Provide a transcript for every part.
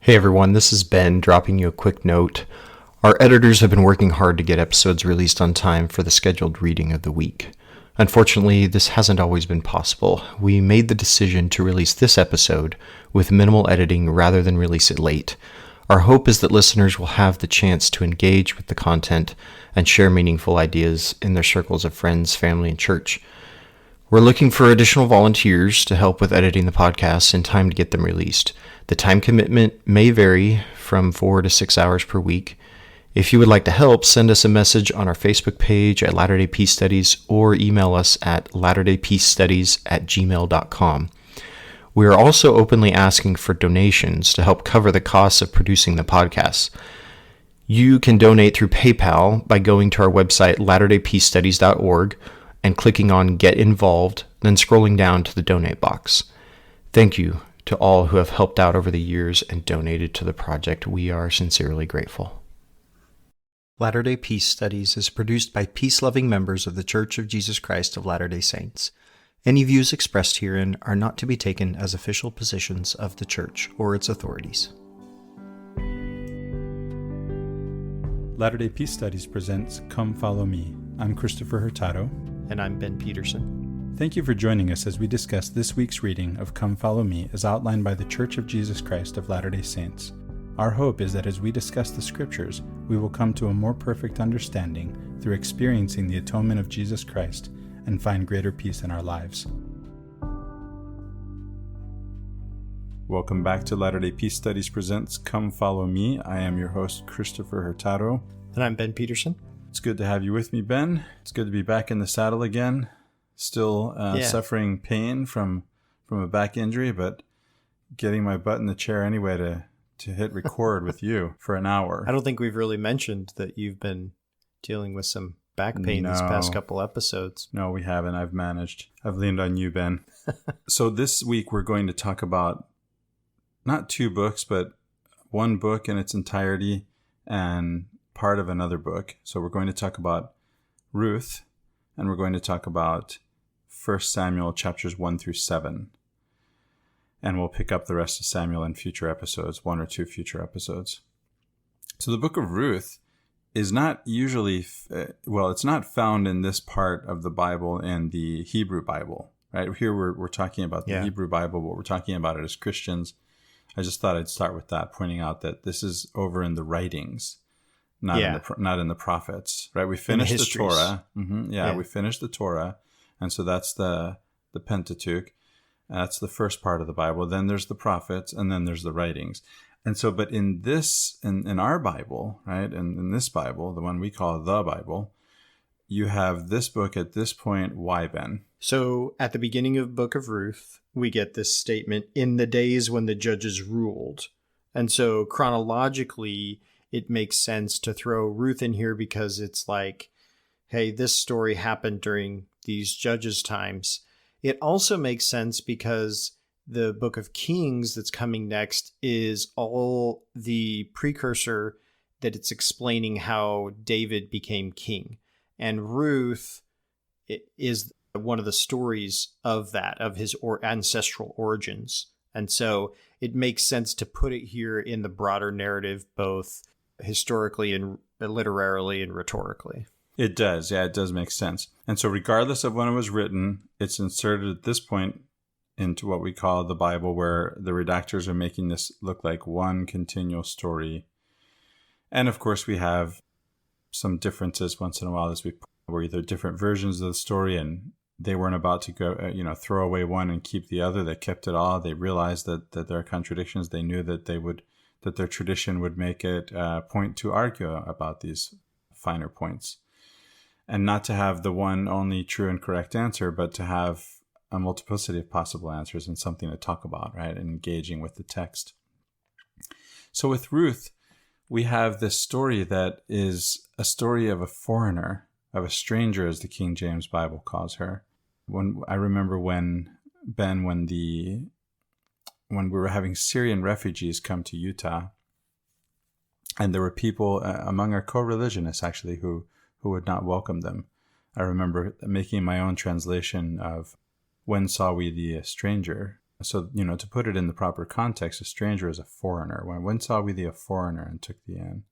Hey everyone, this is Ben dropping you a quick note. Our editors have been working hard to get episodes released on time for the scheduled reading of the week. Unfortunately, this hasn't always been possible. We made the decision to release this episode with minimal editing rather than release it late. Our hope is that listeners will have the chance to engage with the content and share meaningful ideas in their circles of friends, family, and church. We're looking for additional volunteers to help with editing the podcasts in time to get them released. The time commitment may vary from 4 to 6 hours per week. If you would like to help, send us a message on our Facebook page at Latter-day Peace Studies or email us at latterdaypeacestudies@gmail.com. We are also openly asking for donations to help cover the costs of producing the podcasts. You can donate through PayPal by going to our website, latterdaypeacestudies.org, and clicking on Get Involved, then scrolling down to the donate box. Thank you to all who have helped out over the years and donated to the project. We are sincerely grateful. Latter-day Peace Studies is produced by peace-loving members of the Church of Jesus Christ of Latter-day Saints. Any views expressed herein are not to be taken as official positions of the Church or its authorities. Latter-day Peace Studies presents Come Follow Me. I'm Christopher Hurtado. And I'm Ben Peterson. Thank you for joining us as we discuss this week's reading of Come Follow Me as outlined by the Church of Jesus Christ of Latter-day Saints. Our hope is that as we discuss the Scriptures, we will come to a more perfect understanding through experiencing the atonement of Jesus Christ and find greater peace in our lives. Welcome back to Latter-day Peace Studies presents Come Follow Me. I am your host, Christopher Hurtado. And I'm Ben Peterson. It's good to have you with me, Ben. It's good to be back in the saddle again. Still suffering pain from a back injury, but getting my butt in the chair anyway to hit record with you for an hour. I don't think we've really mentioned that you've been dealing with some back pain these past couple episodes. No, we haven't. I've managed. I've leaned on you, Ben. So this week we're going to talk about not two books, but one book in its entirety and part of another book. So we're going to talk about Ruth, and we're going to talk about 1 Samuel chapters 1 through 7. And we'll pick up the rest of Samuel in future episodes, one or two future episodes. So the book of Ruth is not usually, it's not found in this part of the Bible in the Hebrew Bible, right? Here we're talking about the Hebrew Bible, but we're talking about it as Christians. I just thought I'd start with that, pointing out that this is over in the writings. Not in the prophets, right? We finished the Torah. We finished the Torah. And so that's the Pentateuch. That's the first part of the Bible. Then there's the prophets, and then there's the writings. And so, but in our Bible, right? In this Bible, the one we call the Bible, you have this book at this point. Why, Ben? So at the beginning of the book of Ruth, we get this statement, in the days when the judges ruled. And so chronologically, it makes sense to throw Ruth in here because it's like, hey, this story happened during these judges' times. It also makes sense because the book of Kings that's coming next is all the precursor that it's explaining how David became king. And Ruth is one of the stories of that, of his ancestral origins. And so it makes sense to put it here in the broader narrative, both historically and literarily and rhetorically. It does. Yeah, it does make sense. And so regardless of when it was written, it's inserted at this point into what we call the Bible, where the redactors are making this look like one continual story. And of course, we have some differences once in a while as we were either different versions of the story, and they weren't about to go, throw away one and keep the other. They kept it all. They realized that there are contradictions. They knew that that their tradition would make it a point to argue about these finer points. And not to have the one only true and correct answer, but to have a multiplicity of possible answers and something to talk about, right? And engaging with the text. So with Ruth, we have this story that is a story of a foreigner, of a stranger, as the King James Bible calls her. I remember when we were having Syrian refugees come to Utah, and there were people among our co-religionists actually who would not welcome them. I remember making my own translation of "When saw we the stranger?" So, to put it in the proper context, a stranger is a foreigner. When saw we thee a foreigner and took thee in?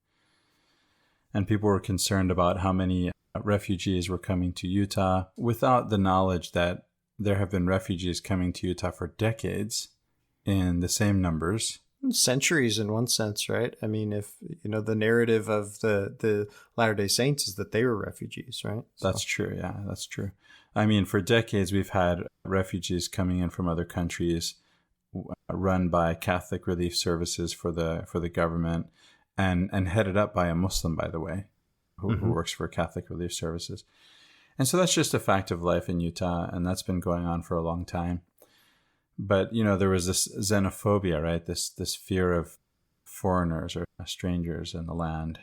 And people were concerned about how many refugees were coming to Utah without the knowledge that there have been refugees coming to Utah for decades in the same numbers. Centuries in one sense, right? I mean, if the narrative of the Latter-day Saints is that they were refugees, right? So. That's true. Yeah, that's true. I mean, for decades, we've had refugees coming in from other countries run by Catholic Relief Services for the government and headed up by a Muslim, by the way, who works for Catholic Relief Services. And so that's just a fact of life in Utah, and that's been going on for a long time. But, there was this xenophobia, right? This fear of foreigners or strangers in the land.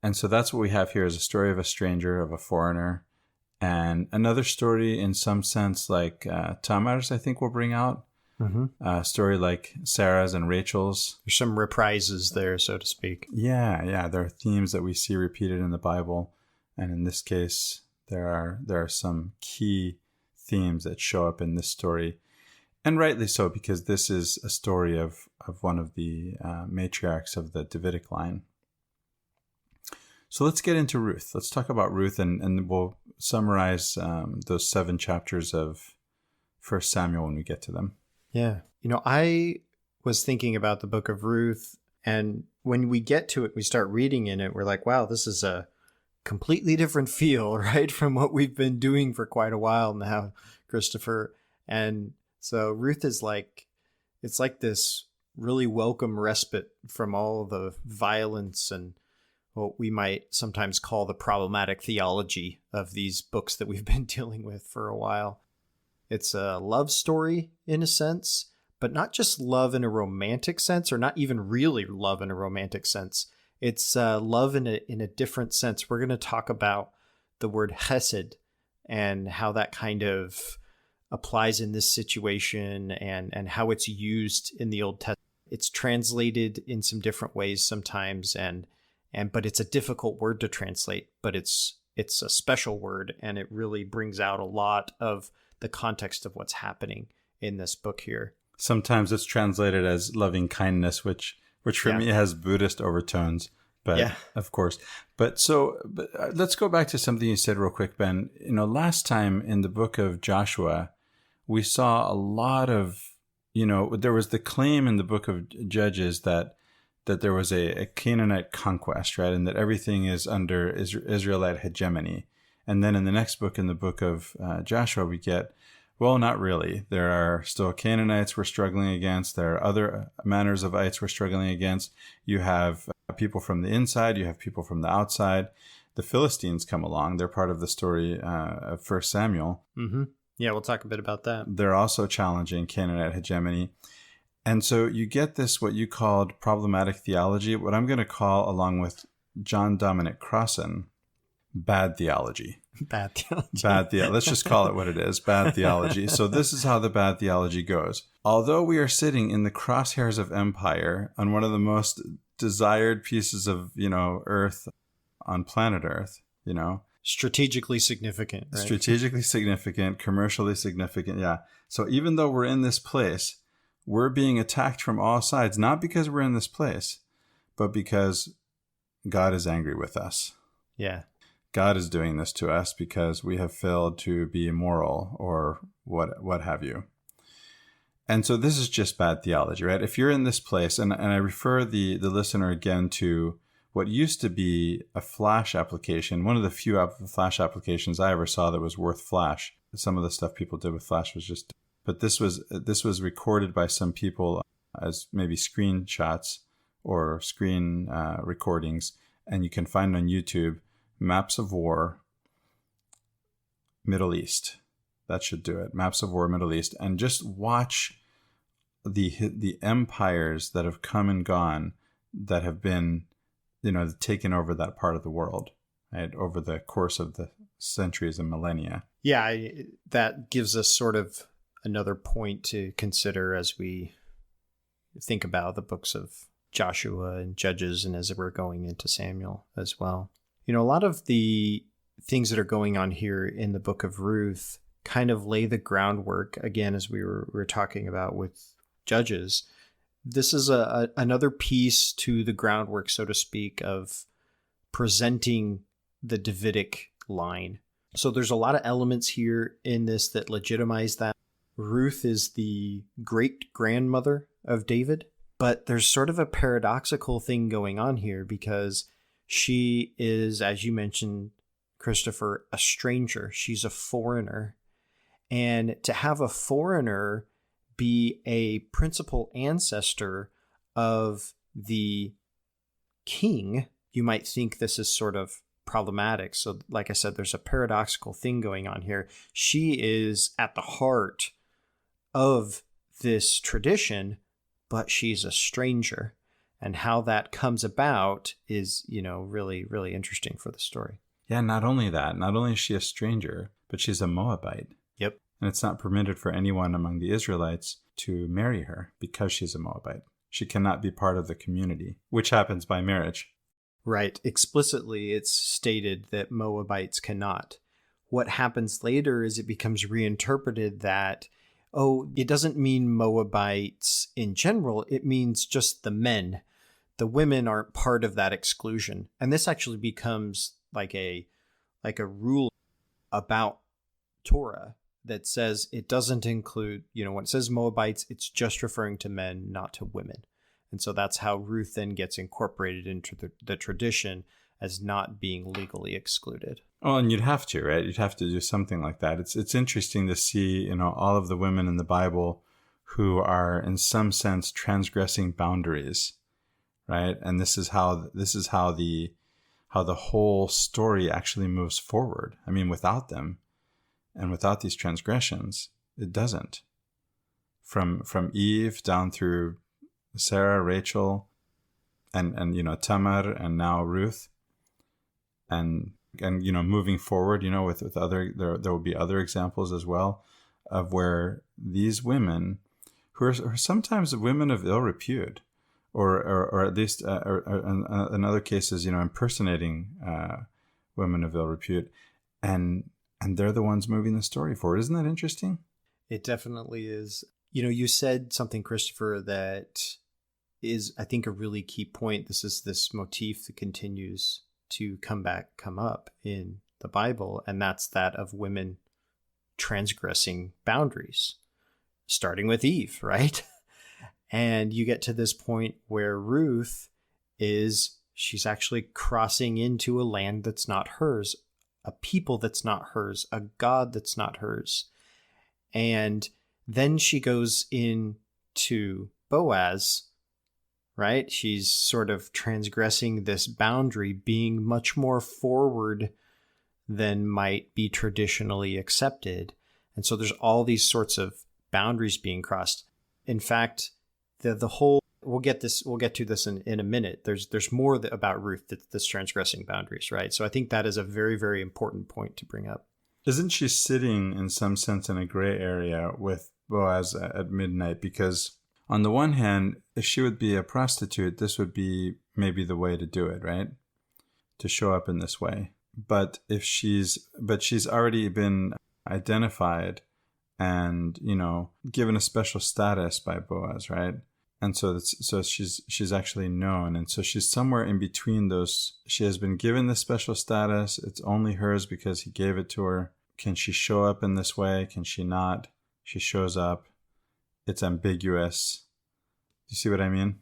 And so that's what we have here is a story of a stranger, of a foreigner. And another story in some sense like Tamar's, I think we'll bring out. A story like Sarah's and Rachel's. There's some reprises there, so to speak. Yeah. There are themes that we see repeated in the Bible. And in this case, there are some key themes that show up in this story. And rightly so, because this is a story of one of the matriarchs of the Davidic line. So let's get into Ruth. Let's talk about Ruth, and we'll summarize those 7 chapters of 1 Samuel when we get to them. Yeah. I was thinking about the book of Ruth, and when we get to it, we start reading in it, we're like, wow, this is a completely different feel, right, from what we've been doing for quite a while now, Christopher. And so Ruth is it's like this really welcome respite from all the violence and what we might sometimes call the problematic theology of these books that we've been dealing with for a while. It's a love story in a sense, but not just love in a romantic sense, or not even really love in a romantic sense. It's love in a different sense. We're going to talk about the word Hesed and how that kind of applies in this situation and how it's used in the Old Testament. It's translated in some different ways sometimes, but it's a difficult word to translate, but it's a special word, and it really brings out a lot of the context of what's happening in this book here. Sometimes it's translated as loving kindness, which for me has Buddhist overtones, but of course. But let's go back to something you said real quick, Ben. Last time in the book of Joshua, we saw a lot of, there was the claim in the book of Judges that there was a Canaanite conquest, right? And that everything is under Israelite hegemony. And then in the next book, in the book of Joshua, we get, well, not really. There are still Canaanites we're struggling against. There are other manners of ites we're struggling against. You have people from the inside. You have people from the outside. The Philistines come along. They're part of the story of 1 Samuel. Mm-hmm. Yeah, we'll talk a bit about that. They're also challenging Canaanite hegemony. And so you get this, what you called problematic theology, what I'm going to call, along with John Dominic Crossan, bad theology. Bad theology. Let's just call it what it is, bad theology. So this is how the bad theology goes. Although we are sitting in the crosshairs of empire on one of the most desired pieces of, Earth on planet Earth, Strategically significant, right? Strategically significant, commercially significant, yeah. So even though we're in this place, we're being attacked from all sides, not because we're in this place, but because God is angry with us. Yeah. God is doing this to us because we have failed to be moral or what have you. And so this is just bad theology, right? If you're in this place, and I refer the listener again to what used to be a Flash application, one of the few Flash applications I ever saw that was worth Flash. Some of the stuff people did with Flash was just, but this was recorded by some people as maybe screenshots or screen recordings, and you can find on YouTube, Maps of War, Middle East. That should do it. Maps of War, Middle East. And just watch the empires that have come and gone that have been, taken over that part of the world, right, over the course of the centuries and millennia. Yeah, that gives us sort of another point to consider as we think about the books of Joshua and Judges, and as we're going into Samuel as well. A lot of the things that are going on here in the book of Ruth kind of lay the groundwork, again, as we were talking about with Judges. This is another piece to the groundwork, so to speak, of presenting the Davidic line. So there's a lot of elements here in this that legitimize that. Ruth is the great-grandmother of David, but there's sort of a paradoxical thing going on here because she is, as you mentioned, Christopher, a stranger. She's a foreigner. And to have a foreigner be a principal ancestor of the king, you might think this is sort of problematic. So like I said, there's a paradoxical thing going on here. She is at the heart of this tradition, but she's a stranger. And how that comes about is, really, really interesting for the story. Yeah, not only that, not only is she a stranger, but she's a Moabite. Yep. And it's not permitted for anyone among the Israelites to marry her because she's a Moabite. She cannot be part of the community, which happens by marriage. Right. Explicitly, it's stated that Moabites cannot. What happens later is it becomes reinterpreted that, it doesn't mean Moabites in general. It means just the men. The women aren't part of that exclusion. And this actually becomes like a rule about Torah that says it doesn't include, when it says Moabites, it's just referring to men, not to women. And so that's how Ruth then gets incorporated into the tradition as not being legally excluded. Oh, and you'd have to, right? You'd have to do something like that. It's interesting to see, all of the women in the Bible who are in some sense transgressing boundaries, right? And this is how the whole story actually moves forward. I mean, without them and without these transgressions, it doesn't. From Eve down through Sarah, Rachel, and Tamar, and now Ruth, and moving forward, with other, there will be other examples as well of where these women, who are sometimes women of ill repute, or at least in other cases, impersonating women of ill repute, and they're the ones moving the story forward. Isn't that interesting? It definitely is. You said something, Christopher, that is, I think, a really key point. This is this motif that continues to come up in the Bible, and that's that of women transgressing boundaries, starting with Eve, right? And you get to this point where Ruth she's actually crossing into a land that's not hers, a people that's not hers, a God that's not hers. And then she goes into Boaz, right? She's sort of transgressing this boundary, being much more forward than might be traditionally accepted. And so there's all these sorts of boundaries being crossed. In fact, the whole, we'll get to this in a minute. There's more about Ruth that's transgressing boundaries, right? So I think that is a very, very important point to bring up. Isn't she sitting in some sense in a gray area with Boaz at midnight? Because on the one hand, if she would be a prostitute, this would be maybe the way to do it, right? To show up in this way. But she's already been identified and, given a special status by Boaz, right? And so she's actually known. And so she's somewhere in between those. She has been given this special status. It's only hers because he gave it to her. Can she show up in this way? Can she not? She shows up. It's ambiguous. Do you see what I mean?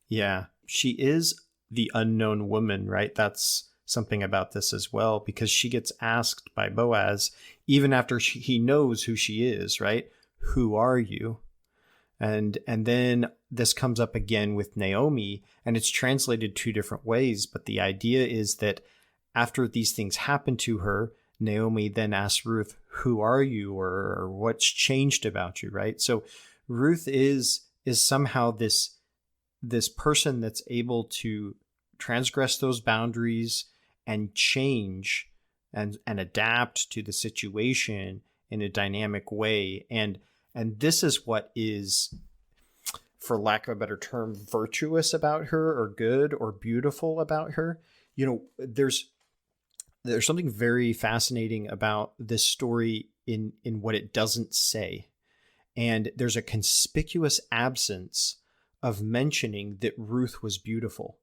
Yeah. She is the unknown woman, right? That's something about this as well, because she gets asked by Boaz, even after he knows who she is, right? Who are you? And then this comes up again with Naomi, and it's translated two different ways. But the idea is that after these things happen to her, Naomi then asks Ruth, who are you? Or what's changed about you, right? So Ruth is somehow this person that's able to transgress those boundaries and change and adapt to the situation in a dynamic way. And this is what is, for lack of a better term, virtuous about her, or good or beautiful about her. There's something very fascinating about this story in what it doesn't say. And there's a conspicuous absence of mentioning that Ruth was beautiful.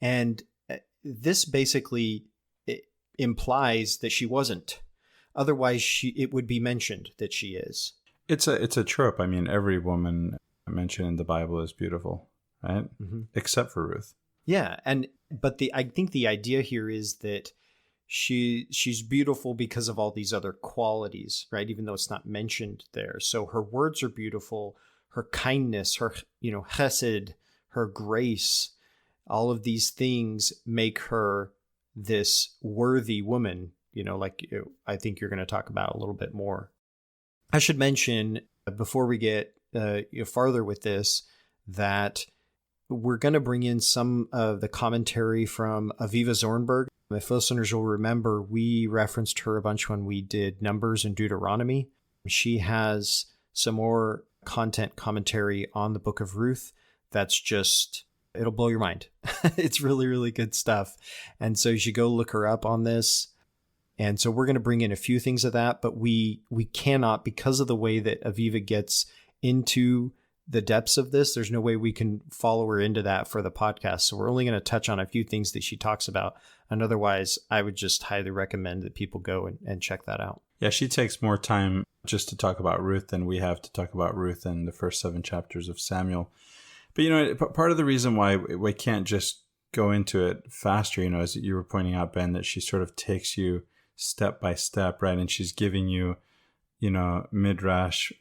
And this basically implies that she wasn't. Otherwise, it would be mentioned that she is. It's a trope. I mean, every woman mentioned in the Bible is beautiful, right? Mm-hmm. Except for Ruth. Yeah, but I think the idea here is that she's beautiful because of all these other qualities, right? Even though it's not mentioned there. So her words are beautiful, her kindness, her Hesed, her grace, all of these things make her this worthy woman, like I think you're going to talk about a little bit more. I should mention before we get farther with this that we're going to bring in some of the commentary from Aviva Zornberg. If listeners will remember, we referenced her a bunch when we did Numbers and Deuteronomy. She has some more commentary on the book of Ruth that's just, it'll blow your mind. It's really, really good stuff. And so you should go look her up on this. And so we're going to bring in a few things of that, but we cannot, because of the way that Aviva gets into the depths of this, there's no way we can follow her into that for the podcast. So we're only going to touch on a few things that she talks about. And otherwise, I would just highly recommend that people go and check that out. Yeah, she takes more time just to talk about Ruth than we have to talk about Ruth in the first 7 chapters of Samuel. But, part of the reason why we can't just go into it faster, as you were pointing out, Ben, that she sort of takes you step by step, right? And she's giving you, midrash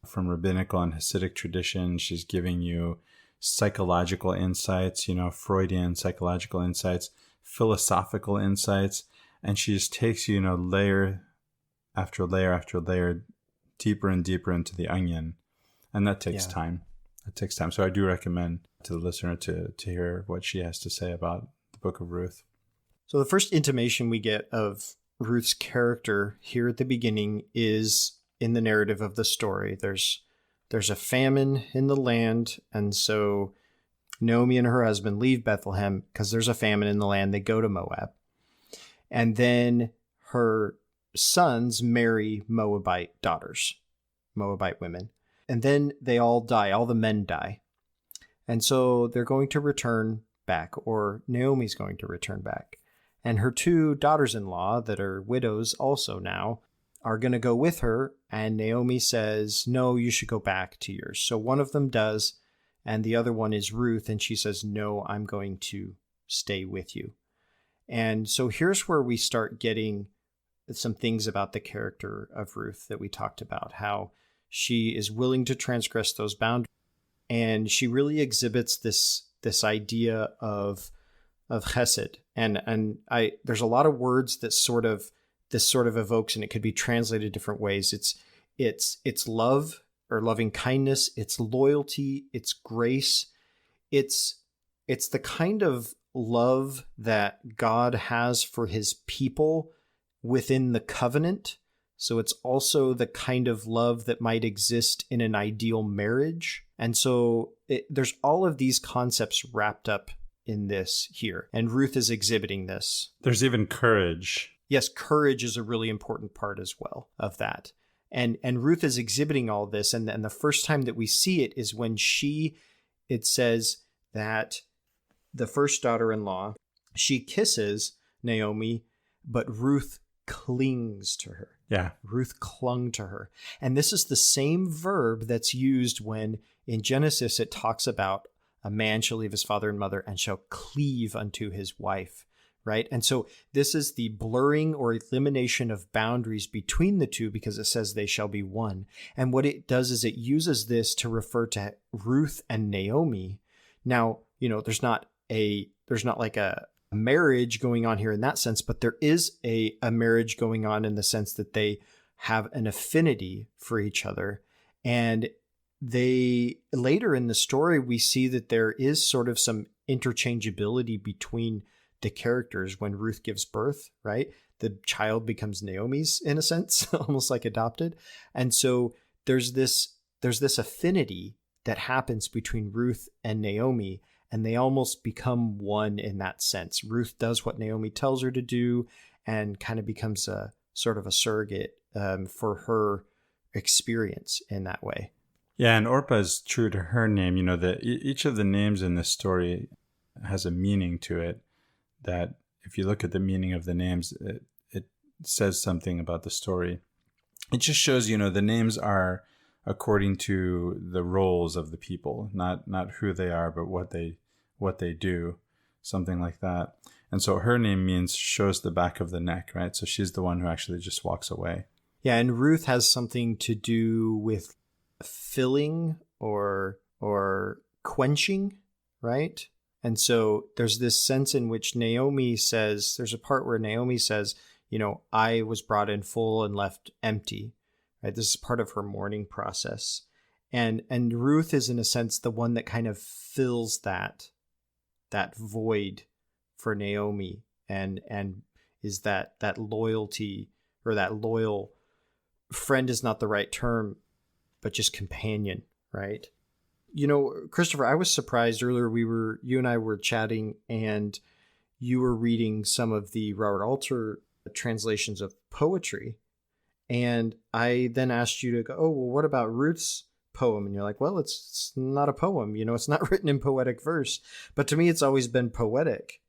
from rabbinical and Hasidic tradition. She's giving you psychological insights, Freudian psychological insights, philosophical insights. And she just takes you, layer after layer after layer, deeper and deeper into the onion. And that takes time. It takes time. So I do recommend to the listener to hear what she has to say about the book of Ruth. So the first intimation we get of Ruth's character here at the beginning is in the narrative of the story. There's a famine in the land, and so Naomi and her husband leave Bethlehem because there's a famine in the land. They go to Moab. And then her sons marry Moabite daughters, Moabite women. And then they all die. All the men die. And so they're going to return back, or Naomi's going to return back. And her 2 daughters-in-law that are widows also now are going to go with her. And Naomi says, no, you should go back to yours. So one of them does, and the other one is Ruth. And she says, no, I'm going to stay with you. And so here's where we start getting some things about the character of Ruth that we talked about, how she is willing to transgress those boundaries. And she really exhibits this idea of Hesed. And there's a lot of words that this sort of evokes, and it could be translated different ways. It's love or loving kindness. It's loyalty. It's grace. It's the kind of love that God has for his people within the covenant. So it's also the kind of love that might exist in an ideal marriage. And so there's all of these concepts wrapped up in this here. And Ruth is exhibiting this. There's even courage. Yes, courage is a really important part as well of that. And Ruth is exhibiting all this. And the first time that we see it is when it says that the first daughter-in-law, she kisses Naomi, but Ruth clings to her. Yeah. Ruth clung to her. And this is the same verb that's used when in Genesis it talks about a man shall leave his father and mother and shall cleave unto his wife, right? And so this is the blurring or elimination of boundaries between the two because it says they shall be one. And what it does is it uses this to refer to Ruth and Naomi. Now, there's not like a marriage going on here in that sense, but there is a marriage going on in the sense that they have an affinity for each other. And they later in the story, we see that there is sort of some interchangeability between the characters when Ruth gives birth, right? The child becomes Naomi's in a sense, almost like adopted. And so there's this affinity that happens between Ruth and Naomi, and they almost become one in that sense. Ruth does what Naomi tells her to do and kind of becomes a sort of a surrogate for her experience in that way. Yeah, and Orpah is true to her name. Each of the names in this story has a meaning to it that if you look at the meaning of the names, it says something about the story. It just shows, the names are according to the roles of the people, not who they are, but what they do, something like that. And so her name shows the back of the neck, right? So she's the one who actually just walks away. Yeah, and Ruth has something to do with filling or quenching, right? And so there's this sense in which there's a part where Naomi says, I was brought in full and left empty, right? This is part of her mourning process. And Ruth is in a sense the one that kind of fills that void for Naomi and is that loyalty, or that loyal friend is not the right term, but just companion, right? Christopher, I was surprised earlier. You and I were chatting, and you were reading some of the Robert Alter translations of poetry. And I then asked you to go, oh, well, what about Ruth's poem? And you're like, well, it's not a poem. It's not written in poetic verse. But to me, it's always been poetic.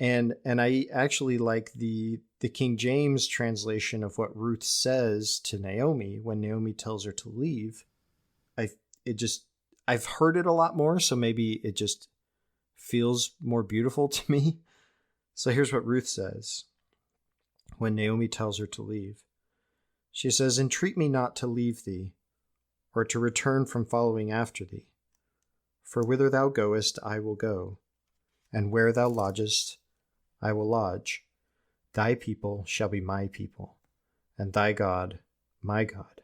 And I actually like the King James translation of what Ruth says to Naomi when Naomi tells her to leave. I've heard it a lot more, so maybe it just feels more beautiful to me. So here's what Ruth says when Naomi tells her to leave. She says, "Entreat me not to leave thee, or to return from following after thee. For whither thou goest, I will go, and where thou lodgest, I will lodge. Thy people shall be my people, and thy God, my God.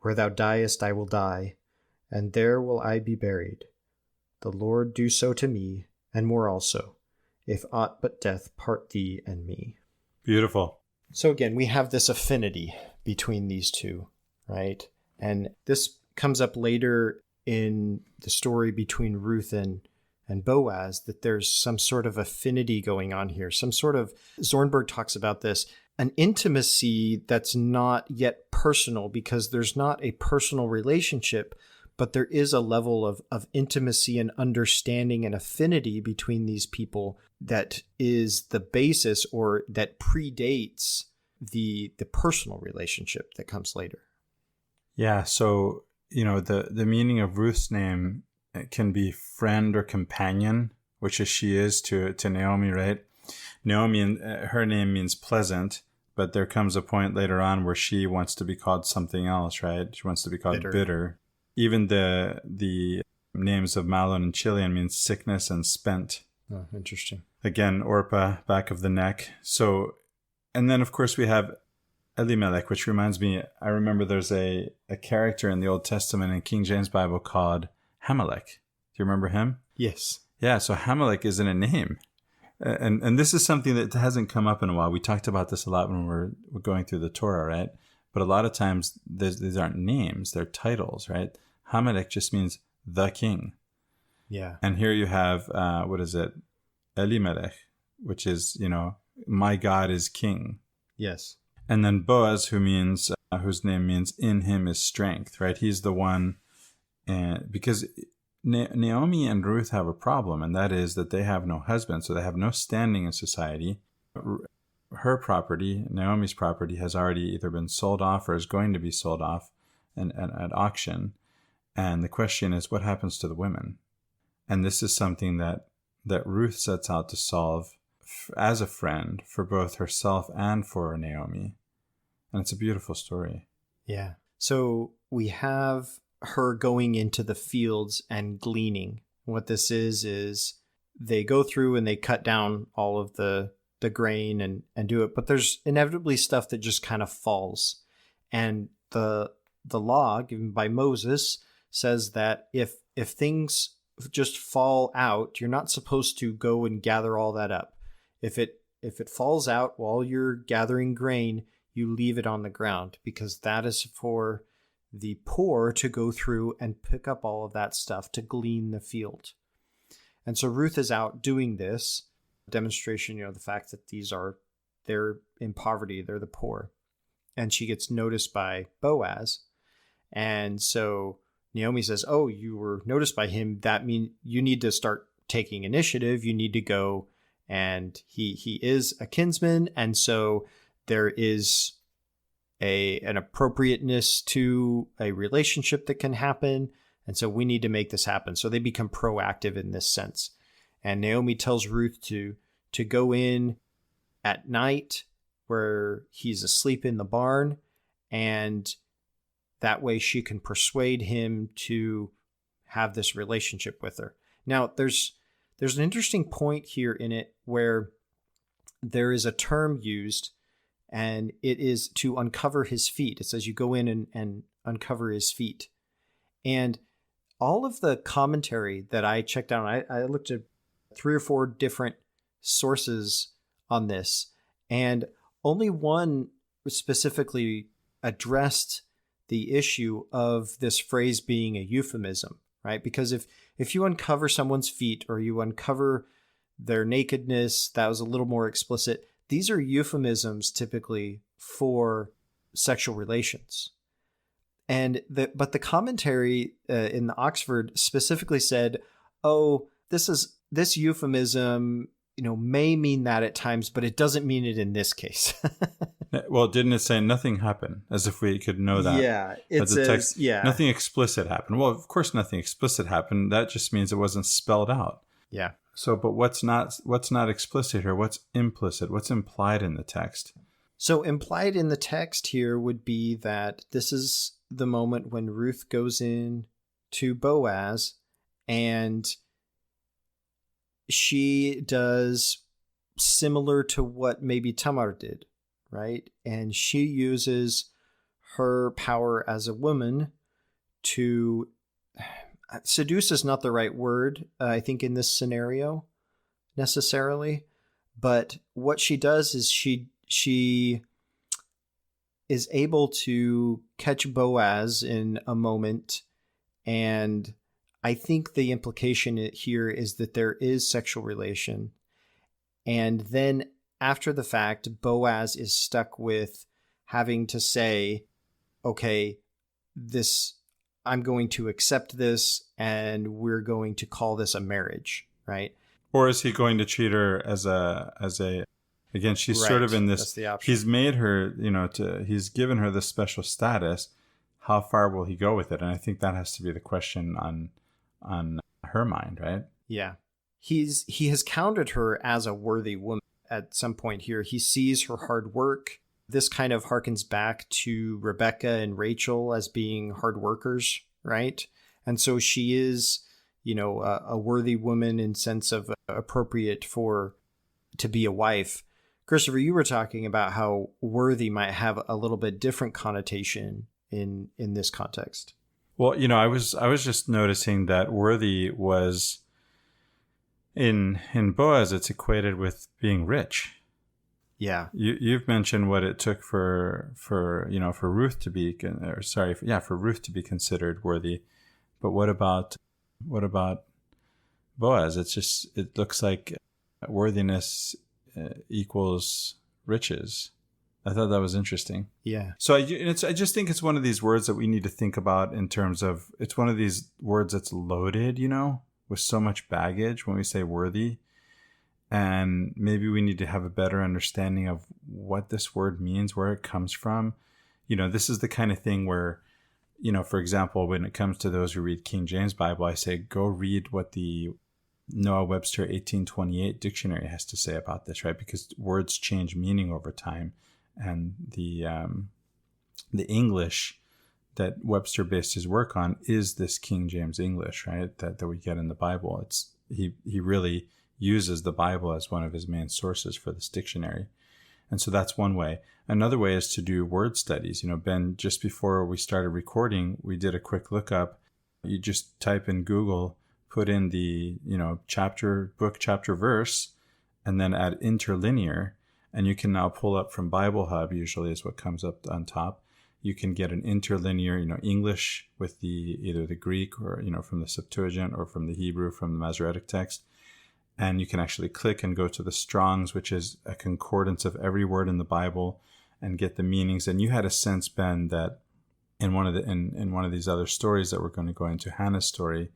Where thou diest, I will die, and there will I be buried. The Lord do so to me, and more also, if aught but death part thee and me." Beautiful. So again, we have this affinity between these two, right? And this comes up later in the story between Ruth and Boaz, that there's some sort of affinity going on here. Zornberg talks about this, an intimacy that's not yet personal, because there's not a personal relationship, but there is a level of intimacy and understanding and affinity between these people that is the basis, or that predates the personal relationship that comes later. Yeah, so, the meaning of Ruth's name can be friend or companion, which she is to Naomi, right? Naomi, her name means pleasant, but there comes a point later on where she wants to be called something else, right? She wants to be called bitter. Even the names of Mahlon and Chilion means sickness and spent. Oh, interesting. Again, Orpah, back of the neck. So, and then of course we have Elimelech, which reminds me, I remember there's a character in the Old Testament in King James Bible called Hamelech. Do you remember him? Yes. Yeah, so Hamelech isn't a name. And this is something that hasn't come up in a while. We talked about this a lot when we're going through the Torah, right? But a lot of times these aren't names, they're titles, right? Hamelech just means the king. Yeah. And here you have, Elimelech, which is, my God is king. Yes. And then Boaz, whose name means in him is strength, right? He's the one, because Naomi and Ruth have a problem, and that is that they have no husband, so they have no standing in society. Her property, Naomi's property, has already either been sold off or is going to be sold off at auction. And the question is, what happens to the women? And this is something that Ruth sets out to solve as a friend for both herself and for Naomi. And it's a beautiful story. Yeah. So we have her going into the fields and gleaning. What this is they go through and they cut down all of the grain and do it, but there's inevitably stuff that just kind of falls. And the law given by Moses says that if things just fall out, you're not supposed to go and gather all that up. If it falls out while you're gathering grain, you leave it on the ground, because that is for the poor to go through and pick up all of that stuff to glean the field. And so Ruth is out doing this demonstration, the fact that they're in poverty, they're the poor. and she gets noticed by Boaz. And so Naomi says, oh, you were noticed by him. That means you need to start taking initiative. You need to go, and he is a kinsman. And so there is an appropriateness to a relationship that can happen. And so we need to make this happen. So they become proactive in this sense. And Naomi tells Ruth to go in at night where he's asleep in the barn, and that way she can persuade him to have this relationship with her. Now, there's an interesting point here in it where there is a term used, and it is to uncover his feet. It says you go in and uncover his feet. And all of the commentary that I checked out, I looked at 3 or 4 different sources on this, and only one specifically addressed the issue of this phrase being a euphemism, right? Because if you uncover someone's feet or you uncover their nakedness, that was a little more explicit. These are euphemisms typically for sexual relations. But the commentary in the Oxford specifically said, oh, this euphemism, may mean that at times, but it doesn't mean it in this case. Well, didn't it say nothing happened? As if we could know that. Yeah, it says, text, nothing explicit happened. Well, of course, nothing explicit happened. That just means it wasn't spelled out. Yeah. So, but what's not explicit here? What's implicit? What's implied in the text? So implied in the text here would be that this is the moment when Ruth goes in to Boaz, and she does similar to what maybe Tamar did, right? And she uses her power as a woman to seduce is not the right word, I think, in this scenario necessarily. But what she does is she is able to catch Boaz in a moment, and I think the implication here is that there is sexual relation. And then after the fact, Boaz is stuck with having to say, okay, I'm going to accept this, and we're going to call this a marriage, right? Or is he going to treat her as a again, she's right. Sort of in this, that's the option. He's made her, he's given her this special status. How far will he go with it? And I think that has to be the question on her mind, right? Yeah. He has counted her as a worthy woman at some point here. He sees her hard work. This kind of harkens back to Rebecca and Rachel as being hard workers, right? And so she is, a worthy woman in sense of appropriate to be a wife. Christopher, you were talking about how worthy might have a little bit different connotation in this context. Well, I was just noticing that worthy was in Boaz, it's equated with being rich. Yeah. You've mentioned what it took for Ruth to be for Ruth to be considered worthy. But what about Boaz? It looks like worthiness equals riches. I thought that was interesting. Yeah. So I just think it's one of these words that we need to think about in terms of, it's one of these words that's loaded, with so much baggage when we say worthy. And maybe we need to have a better understanding of what this word means, where it comes from. This is the kind of thing where, for example, when it comes to those who read King James Bible, I say, go read what the Noah Webster 1828 dictionary has to say about this, right? Because words change meaning over time. And the English that Webster based his work on is this King James English, right? That we get in the Bible. He really uses the Bible as one of his main sources for this dictionary. And so that's one way. Another way is to do word studies. Ben, just before we started recording, we did a quick lookup. You just type in Google, put in the, book, chapter, verse, and then add interlinear. And you can now pull up from Bible Hub, usually is what comes up on top. You can get an interlinear, English with either the Greek or, from the Septuagint, or from the Hebrew, from the Masoretic text. And you can actually click and go to the Strong's, which is a concordance of every word in the Bible. and get the meanings. And you had a sense, Ben, that in one of these other stories that we're going to go into, Hannah's story,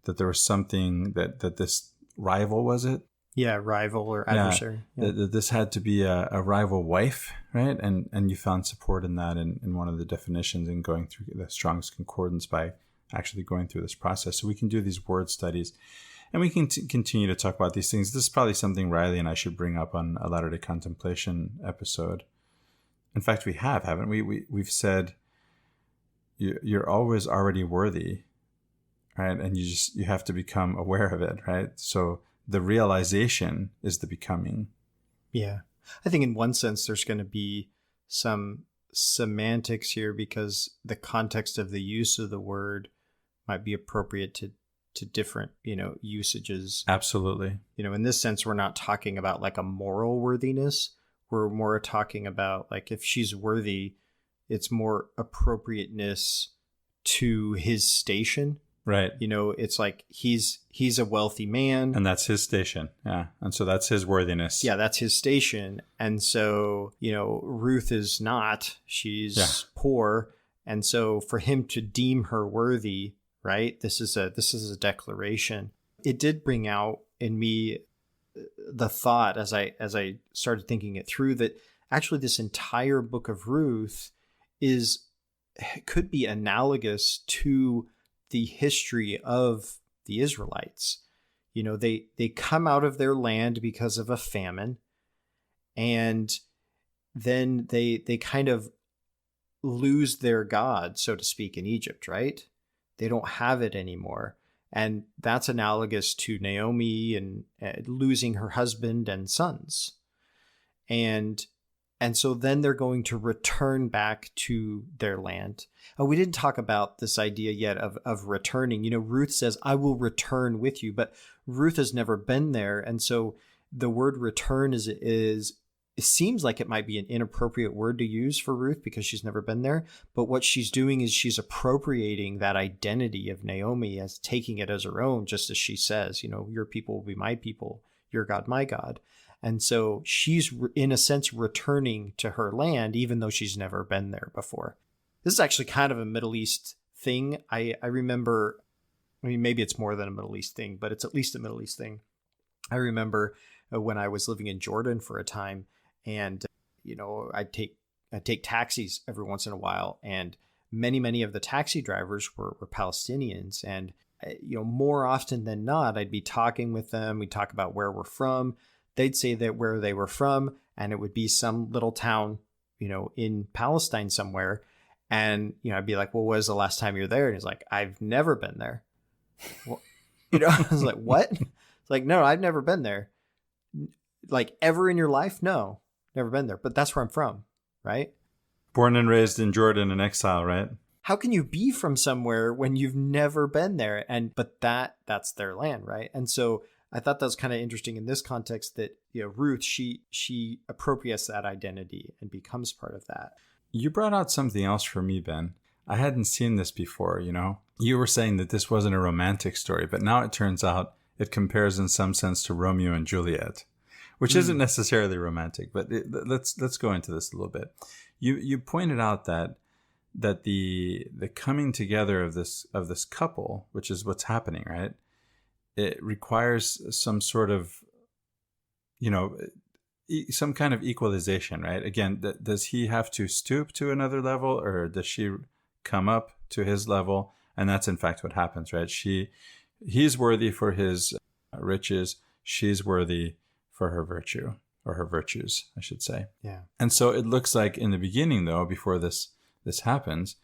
that there was something that this rival, was it? Yeah, rival or adversary. Yeah. That this had to be a rival wife, right? And you found support in that in one of the definitions and going through the Strong's Concordance by actually going through this process. So we can do these word studies, and we can continue to talk about these things. This is probably something Riley and I should bring up on a Latter-day Contemplation episode. In fact, we have, haven't we? We've said you're always already worthy, right? And you have to become aware of it, right? So the realization is the becoming. Yeah. I think in one sense, there's going to be some semantics here because the context of the use of the word might be appropriate to different, usages. Absolutely. In this sense, we're not talking about like a moral worthiness. We're more talking about like if she's worthy, it's more appropriateness to his station. Right. It's like he's a wealthy man. And that's his station. Yeah. And so that's his worthiness. Yeah, that's his station. And so, Ruth is not. She's poor. And so for him to deem her worthy, right? This is a declaration. It did bring out in me the thought as I started thinking it through that actually this entire book of Ruth could be analogous to the history of the Israelites. They come out of their land because of a famine, and then they kind of lose their God, so to speak, in Egypt, right? They don't have it anymore. And that's analogous to Naomi and losing her husband and sons. And so then they're going to return back to their land. Oh, we didn't talk about this idea yet of returning. Ruth says, I will return with you, but Ruth has never been there. And so the word return it seems like it might be an inappropriate word to use for Ruth because she's never been there. But what she's doing is she's appropriating that identity of Naomi as taking it as her own, just as she says, your people will be my people, your God, my God. And so she's, in a sense, returning to her land, even though she's never been there before. This is actually kind of a Middle East thing. I remember, maybe it's more than a Middle East thing, but it's at least a Middle East thing. I remember when I was living in Jordan for a time, and, I'd take taxis every once in a while, and many of the taxi drivers were Palestinians. And, more often than not, I'd be talking with them. We'd talk about where we're from. They'd say that where they were from, and it would be some little town, in Palestine somewhere. And, I'd be like, well, when was the last time you were there? And he's like, I've never been there. Well, I was like, what? It's like, no, I've never been there. Like, ever in your life? No, never been there. But that's where I'm from, right? Born and raised in Jordan in exile, right? How can you be from somewhere when you've never been there? But that's their land, right? And so I thought that was kind of interesting in this context that, Ruth, she appropriates that identity and becomes part of that. You brought out something else for me, Ben. I hadn't seen this before, You were saying that this wasn't a romantic story, but now it turns out it compares in some sense to Romeo and Juliet, which isn't necessarily romantic, but let's go into this a little bit. You pointed out that the coming together of this couple, which is what's happening, right? It requires some sort of, some kind of equalization, right? Again, does he have to stoop to another level, or does she come up to his level? And that's in fact what happens, right? He's worthy for his riches. She's worthy for her virtue, or her virtues, I should say. Yeah. And so it looks like in the beginning, though, before this happens,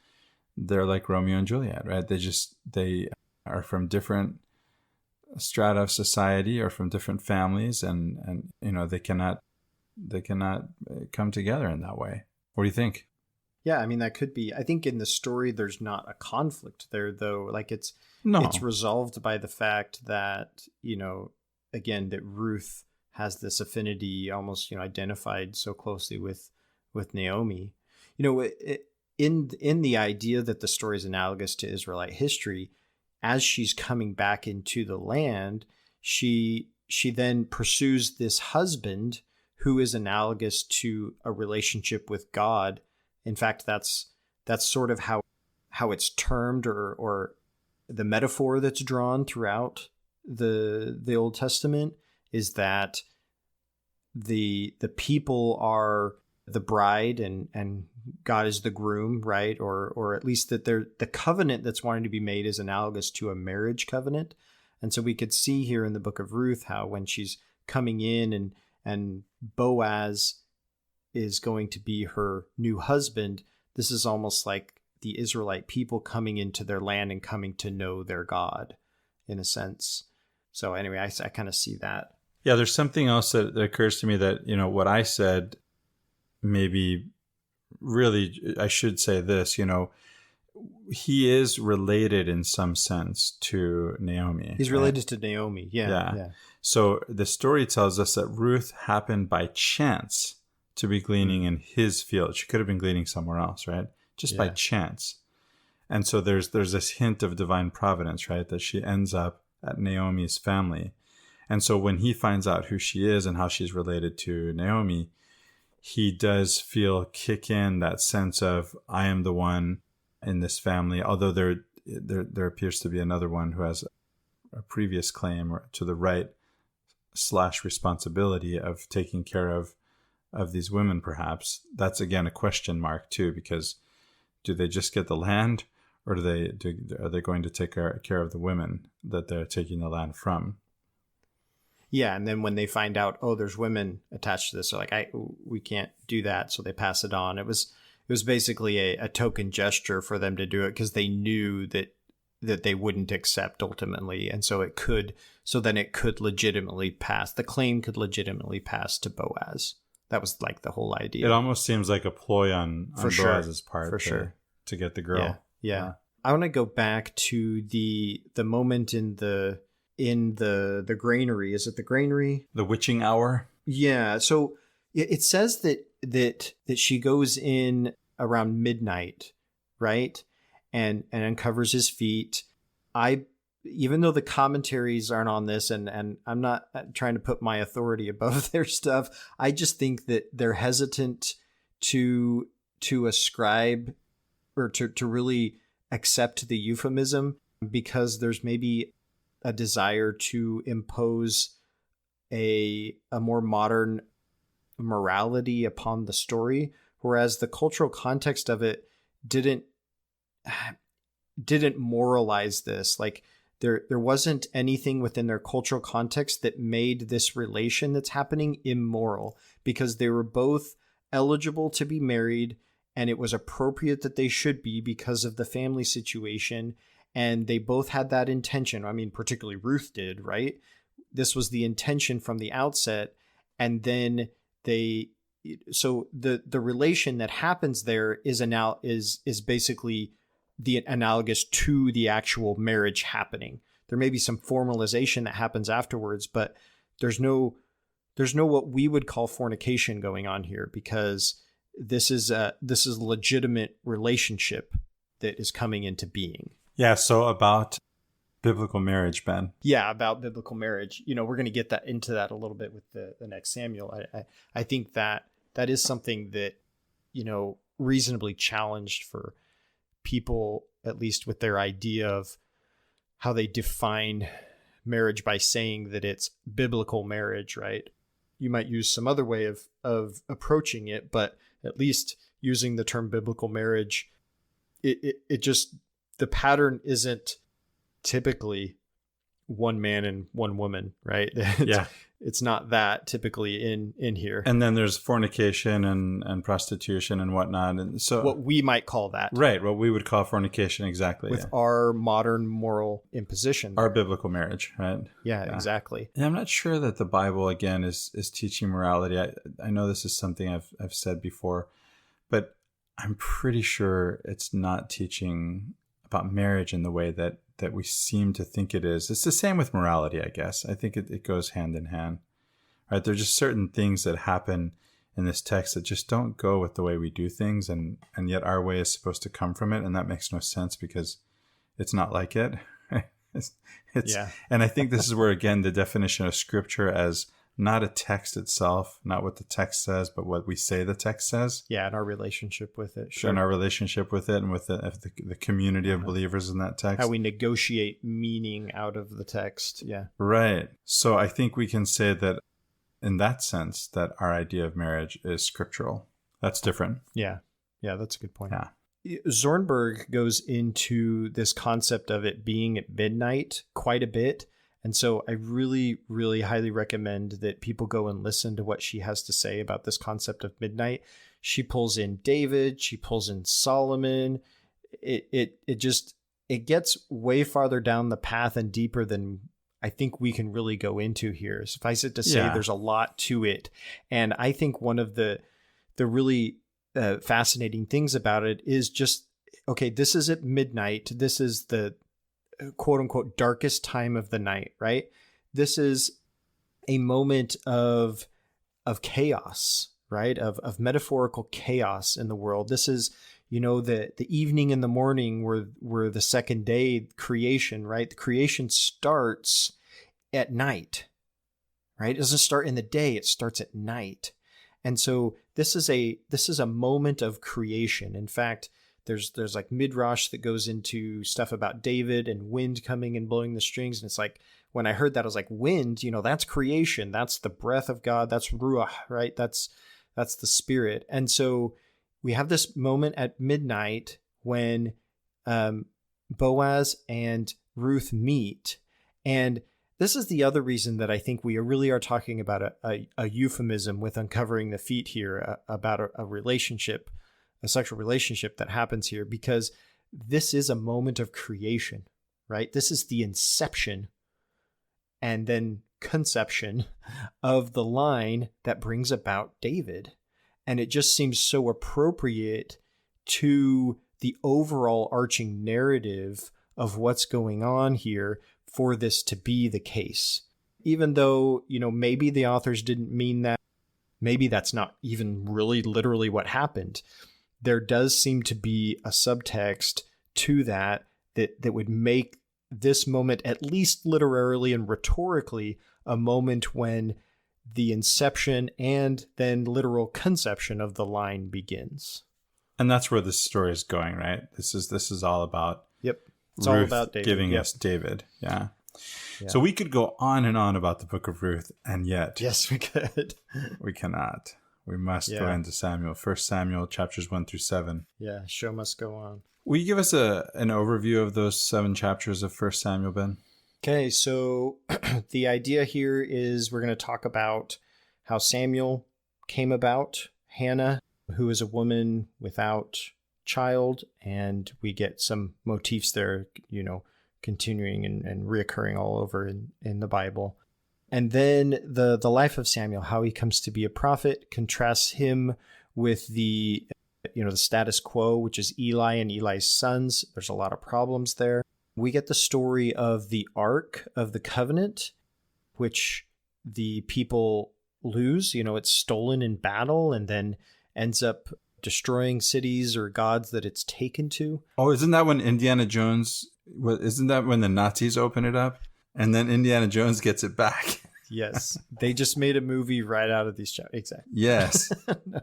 they're like Romeo and Juliet, right? They are from different strata of society or from different families, and they cannot come together in that way. What do you think? Yeah, that could be. I think in the story there's not a conflict there, though. Like it's resolved by the fact that, again, that Ruth has this affinity almost, identified so closely with Naomi. In the idea that the story is analogous to Israelite history, as she's coming back into the land, she then pursues this husband who is analogous to a relationship with God. In fact, that's sort of how it's termed, or the metaphor that's drawn throughout the Old Testament is that the people are the bride and God is the groom, right? Or at least that the covenant that's wanting to be made is analogous to a marriage covenant. And so we could see here in the book of Ruth how when she's coming in and Boaz is going to be her new husband, this is almost like the Israelite people coming into their land and coming to know their God, in a sense. So anyway, I kind of see that. Yeah, there's something else that occurs to me that, what I said, maybe really I should say this, he is related in some sense to Naomi. He's related to Naomi. Yeah. So the story tells us that Ruth happened by chance to be gleaning in his field. She could have been gleaning somewhere else, right? Just by chance. And so there's this hint of divine providence, right? That she ends up at Naomi's family. And so when he finds out who she is and how she's related to Naomi, he does feel kick in that sense of, I am the one in this family, although there appears to be another one who has a previous claim or to the right / responsibility of taking care of these women, perhaps. That's again a question mark too, because do they just get the land, or are they going to take care of the women that they're taking the land from? Yeah, and then when they find out, oh, there's women attached to this, they're like, we can't do that, so they pass it on. It was basically a token gesture for them to do it because they knew that they wouldn't accept ultimately, and so then it could legitimately pass. The claim could legitimately pass to Boaz. That was like the whole idea. It almost seems like a ploy on Boaz's part to get the girl. Yeah. I want to go back to the moment in the granary. Is it the granary? The witching hour? Yeah. So it says that she goes in around midnight, right? And uncovers his feet. Even though the commentaries aren't on this, and I'm not trying to put my authority above their stuff, I just think that they're hesitant to ascribe or to really accept the euphemism, because there's maybe a desire to impose a more modern morality upon the story, whereas the cultural context of it didn't moralize this. Like there wasn't anything within their cultural context that made this relation that's happening immoral, because they were both eligible to be married, and it was appropriate that they should be because of the family situation. And they both had that intention. I mean, particularly Ruth did, right? This was the intention from the outset. And then so the relation that happens there is basically the analogous to the actual marriage happening. There may be some formalization that happens afterwards, but there's no what we would call fornication going on here, because this is a legitimate relationship that is coming into being. Yeah. So about biblical marriage, Ben. Yeah, about biblical marriage. We're going to get into that a little bit with the next Samuel. I think that is something that, reasonably challenged for people, at least with their idea of how they define marriage by saying that it's biblical marriage, right? You might use some other way of approaching it, but at least using the term biblical marriage, it just, the pattern isn't typically one man and one woman, right? It's not that typically in here. And then there's fornication and prostitution and whatnot. And so what we might call that. Right. What we would call fornication. Exactly. With our modern moral imposition. Our biblical marriage, right? Yeah, exactly. And I'm not sure that the Bible, again, is teaching morality. I know this is something I've said before, but I'm pretty sure it's not teaching about marriage in the way that we seem to think it is. It's the same with morality, I guess. I think it goes hand in hand, right? There are just certain things that happen in this text that just don't go with the way we do things, and yet our way is supposed to come from it, and that makes no sense because it's not like it. And I think this is where, again, the definition of Scripture as not a text itself, not what the text says, but what we say the text says. Yeah, and our relationship with it. Sure. And our relationship with it and with the community of believers in that text. How we negotiate meaning out of the text. Yeah. Right. So I think we can say that in that sense, that our idea of marriage is scriptural. That's different. Yeah. Yeah, that's a good point. Yeah. Zornberg goes into this concept of it being at midnight quite a bit. And so I really, really highly recommend that people go and listen to what she has to say about this concept of midnight. She pulls in David, she pulls in Solomon. It gets way farther down the path and deeper than I think we can really go into here. Suffice it to say, there's a lot to it. And I think one of the really fascinating things about it is just, okay, this is at midnight. This is the quote unquote darkest time of the night, right? This is a moment of chaos, right? Of metaphorical chaos in the world. This is, the evening and the morning were the second day creation, right? The creation starts at night, right? It doesn't start in the day, it starts at night. And so this is a moment of creation. In fact, there's like midrash that goes into stuff about David and wind coming and blowing the strings. And it's like, when I heard that, I was like, wind, that's creation. That's the breath of God. That's ruach, right? That's the spirit. And so we have this moment at midnight when Boaz and Ruth meet. And this is the other reason that I think we really are talking about a euphemism with uncovering the feet here, about a relationship, a sexual relationship that happens here, because this is a moment of creation, right? This is the inception and then conception of the line that brings about David. And it just seems so appropriate to the overall arching narrative of what's going on here for this to be the case. Even though, maybe the authors didn't mean that, maybe that's not even really literally what happened. There does seem to be a subtext to that would make this moment, at least literarily and rhetorically, a moment when the inception and then literal conception of the line begins. And that's where this story is going, right? This is all about It's Ruth all about David. giving us David. Yeah. So we could go on and on about the book of Ruth, and yet yes, we could. We cannot. We must go into Samuel. 1 Samuel chapters 1 through 7. Yeah, show must go on. Will you give us an overview of those 7 chapters of 1 Samuel, Ben? Okay, so the idea here is we're going to talk about how Samuel came about, Hannah, who is a woman without child, and we get some motifs there, continuing and reoccurring all over in the Bible. And then the life of Samuel, how he comes to be a prophet, contrasts him with the status quo, which is Eli and Eli's sons. There's a lot of problems there. We get the story of the Ark of the Covenant, which the people lose. It's stolen in battle and then ends up destroying cities or gods that it's taken to. Oh, isn't that when Indiana Jones, isn't that when the Nazis open it up? And then Indiana Jones gets it back. Yes. They just made a movie right out of these chapters. Exactly. Yes. No.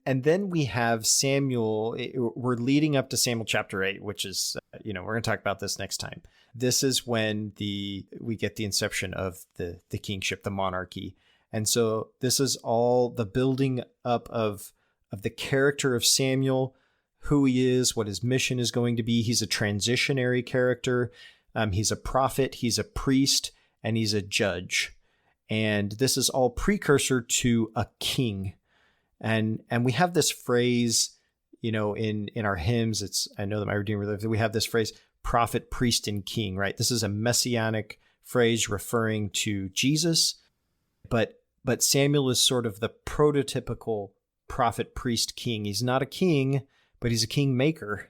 And then we have Samuel. We're leading up to Samuel chapter 8, which is, we're going to talk about this next time. This is when we get the inception of the kingship, the monarchy. And so this is all the building up of the character of Samuel, who he is, what his mission is going to be. He's a transitionary character. He's a prophet, he's a priest, and he's a judge. And this is all precursor to a king. And we have this phrase, in our hymns, I know that my Redeemer, we have this phrase, prophet, priest, and king, right? This is a messianic phrase referring to Jesus, but Samuel is sort of the prototypical prophet, priest, king. He's not a king, but he's a king maker,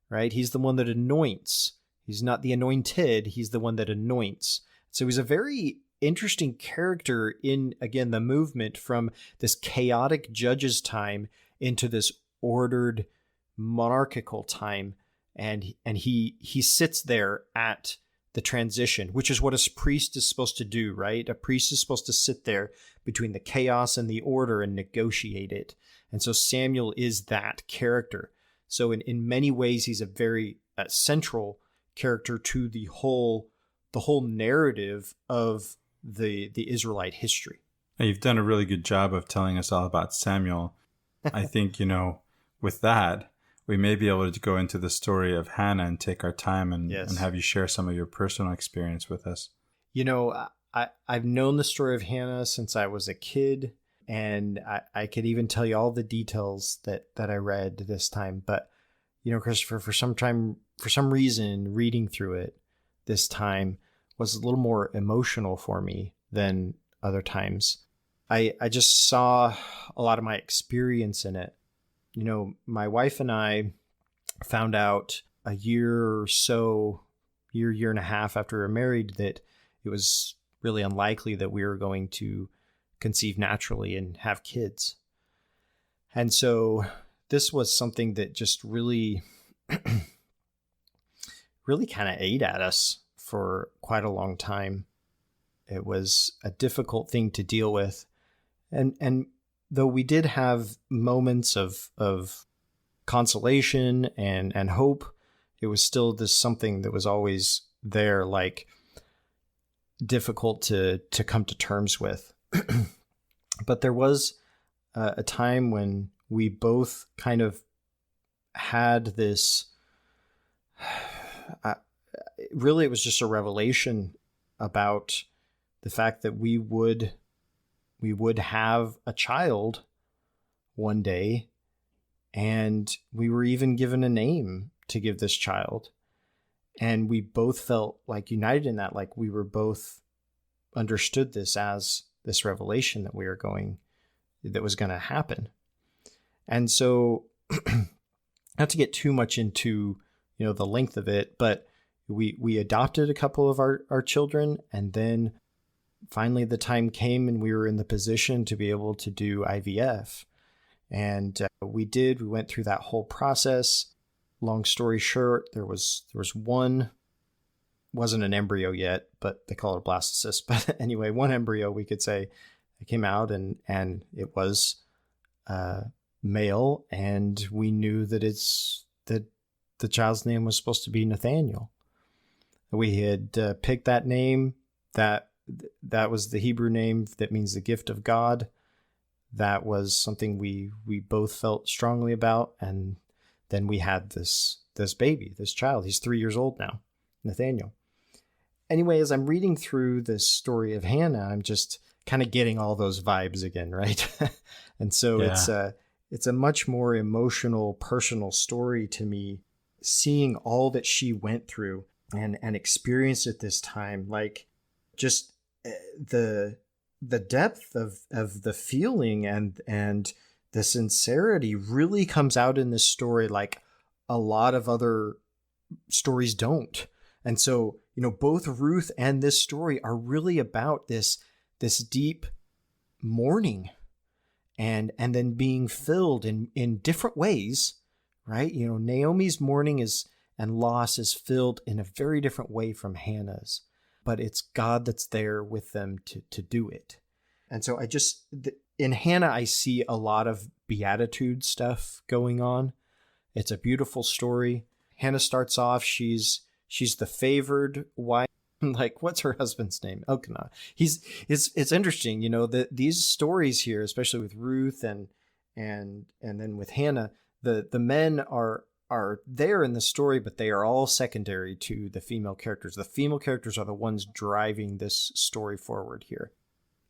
right? He's the one that anoints. He's not the anointed. He's the one that anoints. So he's a very interesting character in, again, the movement from this chaotic judges time into this ordered monarchical time. And he sits there at the transition, which is what a priest is supposed to do, right? A priest is supposed to sit there between the chaos and the order and negotiate it. And so Samuel is that character. So in many ways, he's a very central character to the whole narrative of the Israelite history. You've done a really good job of telling us all about Samuel. I think, with that, we may be able to go into the story of Hannah and take our time and have you share some of your personal experience with us. I've known the story of Hannah since I was a kid, and I could even tell you all the details that I read this time. But, Christopher, for some reason, reading through it this time was a little more emotional for me than other times. I just saw a lot of my experience in it. My wife and I found out a year and a half after we were married that it was really unlikely that we were going to conceive naturally and have kids. And so this was something that just really, really kind of ate at us for quite a long time. It was a difficult thing to deal with. And though we did have moments of consolation and hope, it was still something that was always there, like difficult to come to terms with. But there was a time when we both kind of had this, really it was just a revelation about the fact that we would have a child one day, and we were even given a name to give this child. And we both felt like united in that, like we were both understood this as this revelation that was going to happen. And so not to get too much into, the length of it, but we adopted a couple of our children, and then finally the time came and we were in the position to be able to do IVF. And we went through that whole process. Long story short, there was one, wasn't an embryo yet, but they call it a blastocyst. But anyway, one embryo, we could say, it came out and it was male, and we knew that the child's name was supposed to be Nathaniel. We had picked that name. That was the Hebrew name that means the gift of God. That was something we both felt strongly about. And then we had this baby, this child. He's 3 years old now, Nathaniel. Anyway, as I'm reading through this story of Hannah, I'm just kind of getting all those vibes again, right? And so it's a much more emotional, personal story to me, seeing all that she went through and experienced at this time, like just the depth of the feeling and the sincerity really comes out in this story like a lot of other stories don't. And so, both Ruth and this story are really about this deep mourning and then being filled in different ways, right? Naomi's mourning and loss is filled in a very different way from Hannah's, but it's God that's there with them to do it. And so in Hannah, I see a lot of beatitude stuff going on. It's a beautiful story. Hannah starts off, she's the favored wife. Like, what's her husband's name? Elkanah. It's interesting, that these stories here, especially with Ruth and then with Hannah, the men are there in the story, but they are all secondary to the female characters. The female characters are the ones driving this story forward here.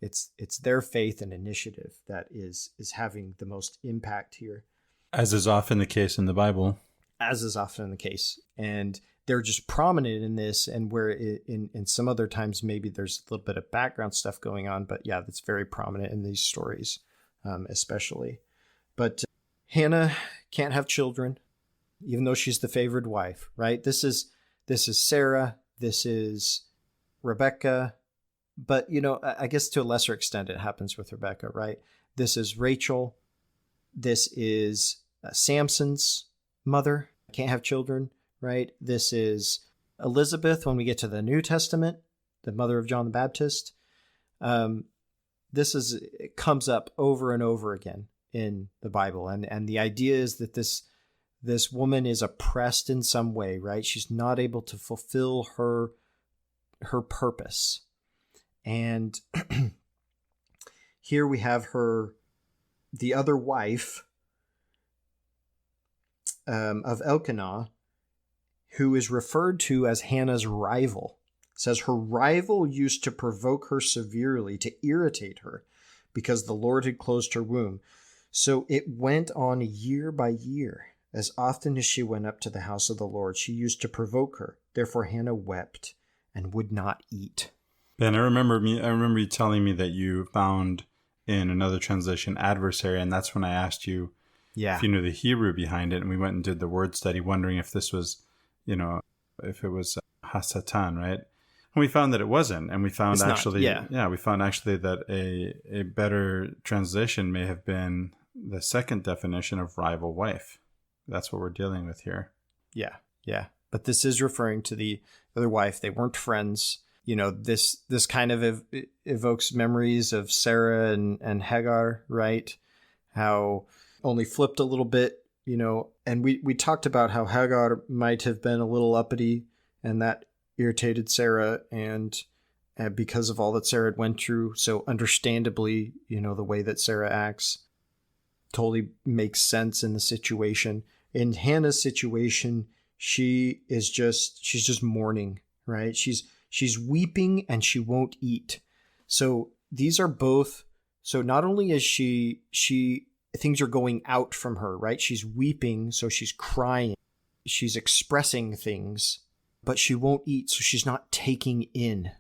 It's their faith and initiative that is having the most impact here. As is often the case in the Bible. As is often the case. And they're just prominent in this, and where in some other times maybe there's a little bit of background stuff going on, but yeah, that's very prominent in these stories, especially. But Hannah can't have children, even though she's the favored wife, right? This is Sarah, this is Rebecca, but I guess to a lesser extent it happens with Rebecca, right? This is Rachel, this is Samson's mother, can't have children, right? This is Elizabeth, when we get to the New Testament, the mother of John the Baptist, it comes up over and over again in the Bible. And the idea is that this woman is oppressed in some way, right? She's not able to fulfill her purpose. And here we have the other wife of Elkanah, who is referred to as Hannah's rival. It says her rival used to provoke her severely, to irritate her, because the Lord had closed her womb. So it went on year by year. As often as she went up to the house of the Lord, she used to provoke her. Therefore Hannah wept and would not eat. Ben, I remember you telling me that you found in another translation adversary, and that's when I asked you if you knew the Hebrew behind it, and we went and did the word study, wondering if this was, if it was Hasatan, right? And we found that it wasn't, and we found we found actually that a better translation may have been the second definition of rival wife. That's what we're dealing with here. Yeah. But this is referring to the other wife. They weren't friends. This kind of evokes memories of Sarah and Hagar, right? How only flipped a little bit, and we talked about how Hagar might have been a little uppity, and that irritated Sarah, and because of all that Sarah had went through. So understandably, the way that Sarah acts totally makes sense in the situation. In Hannah's situation, she's just mourning, right? She's weeping and she won't eat. So these are both. So not only is she things are going out from her, right? She's weeping, so she's crying. She's expressing things, but she won't eat, so she's not taking in,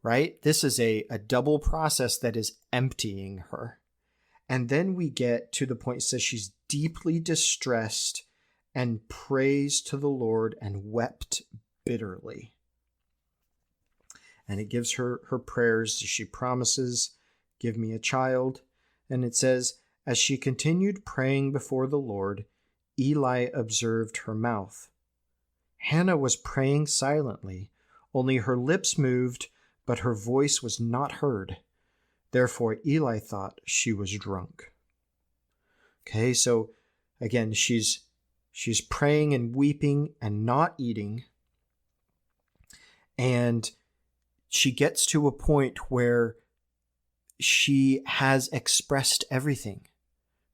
right? This is a double process that is emptying her. And then we get to the point it says she's deeply distressed and prays to the Lord and wept bitterly. And it gives her prayers. She promises, give me a child. And it says, as she continued praying before the Lord, Eli observed her mouth. Hannah was praying silently, only her lips moved, but her voice was not heard. Therefore Eli thought she was drunk. Okay, so again, she's praying and weeping and not eating. And she gets to a point where she has expressed everything,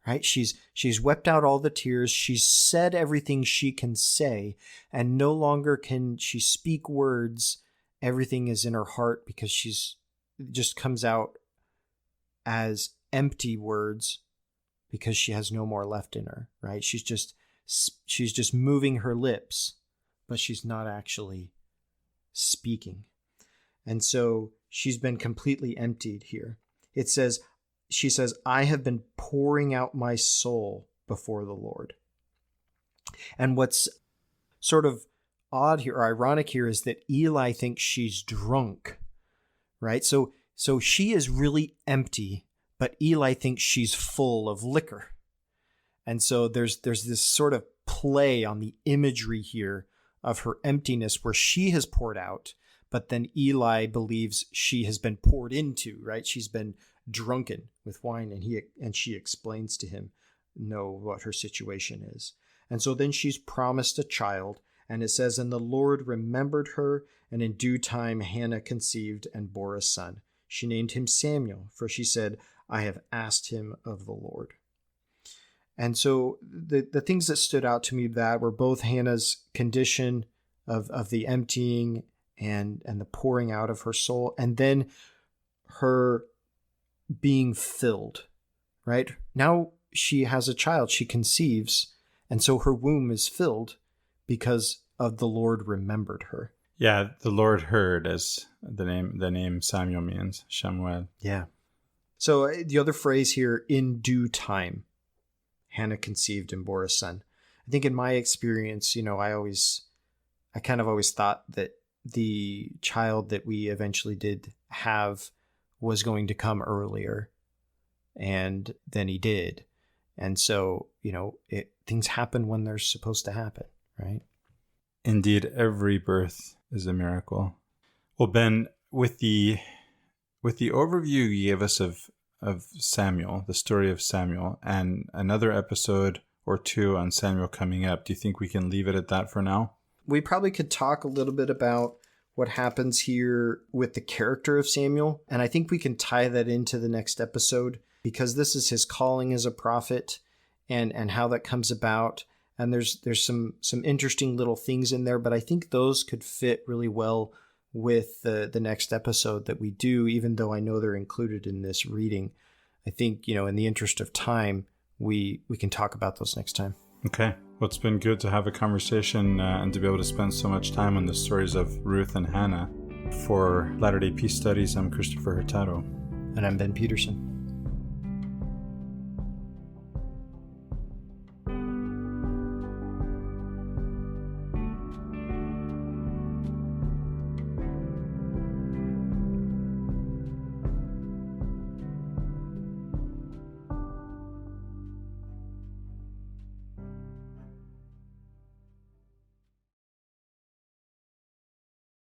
right? She's wept out all the tears. She's said everything she can say, and no longer can she speak words. Everything is in her heart because it just comes out as empty words because she has no more left in her, right? She's just moving her lips, but she's not actually speaking. And so she's been completely emptied here. She says, I have been pouring out my soul before the Lord. And what's sort of odd here or ironic here is that Eli thinks she's drunk, right? So she is really empty, but Eli thinks she's full of liquor. And so there's this sort of play on the imagery here of her emptiness where she has poured out, but then Eli believes she has been poured into, right? She's been drunken with wine, and she explains to him what her situation is. And so then she's promised a child, and it says, and the Lord remembered her, and in due time Hannah conceived and bore a son. She named him Samuel, for she said, I have asked him of the Lord. And so the things that stood out to me that were both Hannah's condition of the emptying and the pouring out of her soul, and then her being filled, right? Now she has a child, she conceives, and so her womb is filled because of the Lord remembered her. Yeah, the Lord heard, as the name Samuel means, Shemuel. Yeah. So the other phrase here, in due time, Hannah conceived and bore a son. I think in my experience, I kind of always thought that the child that we eventually did have was going to come earlier, and then he did. And so, things happen when they're supposed to happen, right? Indeed, every birth is a miracle. Well, Ben, with the overview you gave us of Samuel, the story of Samuel, and another episode or two on Samuel coming up, do you think we can leave it at that for now? We probably could talk a little bit about what happens here with the character of Samuel, and I think we can tie that into the next episode, because this is his calling as a prophet and how that comes about. And there's some interesting little things in there, but I think those could fit really well with the next episode that we do, even though I know they're included in this reading. I think, in the interest of time, we can talk about those next time. Okay. Well, it's been good to have a conversation and to be able to spend so much time on the stories of Ruth and Hannah. For Latter-day Peace Studies, I'm Christopher Hurtado. And I'm Ben Peterson.